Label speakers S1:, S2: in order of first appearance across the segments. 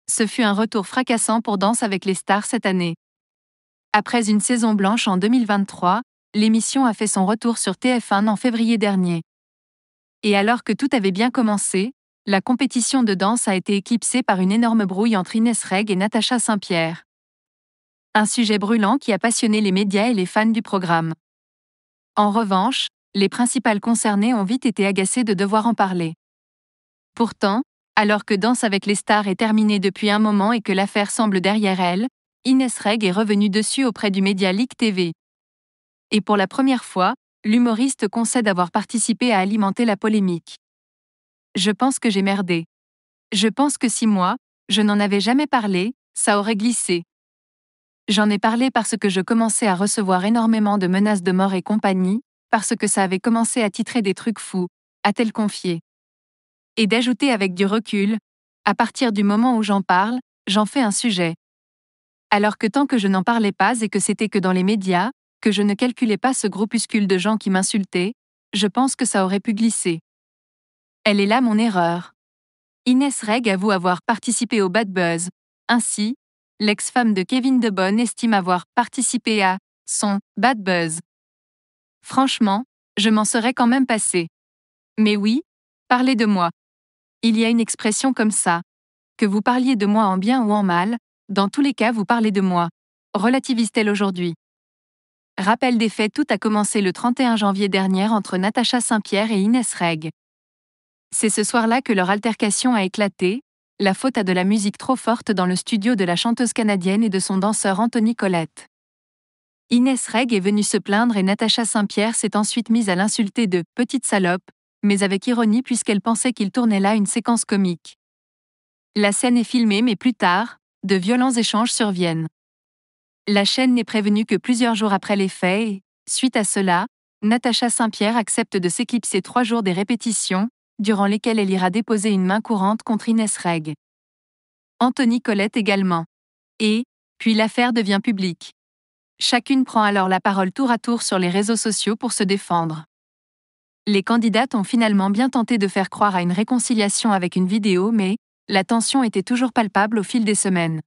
S1: Ce fut un retour fracassant pour Danse avec les stars cette année. Après une saison blanche en 2023, l'émission a fait son retour sur TF1 en février dernier. Et alors que tout avait bien commencé, la compétition de danse a été éclipsée par une énorme brouille entre Inès Reg et Natacha Saint-Pierre. Un sujet brûlant qui a passionné les médias et les fans du programme. En revanche, les principales concernées ont vite été agacées de devoir en parler. Pourtant, alors que Danse avec les stars est terminée depuis un moment et que l'affaire semble derrière elle, Inès Reg est revenue dessus auprès du média Ligue TV. Et pour la première fois, l'humoriste concède avoir participé à alimenter la polémique. Je pense que j'ai merdé. Je pense que si moi, je n'en avais jamais parlé, ça aurait glissé. J'en ai parlé parce que je commençais à recevoir énormément de menaces de mort et compagnie, parce que ça avait commencé à titrer des trucs fous, a-t-elle confié. Et d'ajouter avec du recul, à partir du moment où j'en parle, j'en fais un sujet. Alors que tant que je n'en parlais pas et que c'était que dans les médias, que je ne calculais pas ce groupuscule de gens qui m'insultaient, je pense que ça aurait pu glisser. Elle est là mon erreur. Inès Reg avoue avoir participé au bad buzz. Ainsi, l'ex-femme de Kevin De Bonne estime avoir participé à son bad buzz. Franchement, je m'en serais quand même passé. Mais oui, parlez de moi. Il y a une expression comme ça. Que vous parliez de moi en bien ou en mal, dans tous les cas vous parlez de moi. Relativise-t-elle aujourd'hui? Rappel des faits, tout a commencé le 31 janvier dernier entre Natacha Saint-Pierre et Inès Reg. C'est ce soir-là que leur altercation a éclaté, la faute à de la musique trop forte dans le studio de la chanteuse canadienne et de son danseur Anthony Collette. Inès Reg est venue se plaindre et Natacha Saint-Pierre s'est ensuite mise à l'insulter de « petite salope », mais avec ironie puisqu'elle pensait qu'il tournait là une séquence comique. La scène est filmée mais plus tard, de violents échanges surviennent. La chaîne n'est prévenue que plusieurs jours après les faits et, suite à cela, Natacha Saint-Pierre accepte de s'éclipser 3 jours des répétitions, durant lesquelles elle ira déposer une main courante contre Inès Reg. Anthony Collette également. Et, puis l'affaire devient publique. Chacune prend alors la parole tour à tour sur les réseaux sociaux pour se défendre. Les candidates ont finalement bien tenté de faire croire à une réconciliation avec une vidéo mais, la tension était toujours palpable au fil des semaines.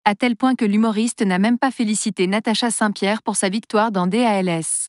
S1: À tel point que l'humoriste n'a même pas félicité Natacha Saint-Pierre pour sa victoire dans DALS.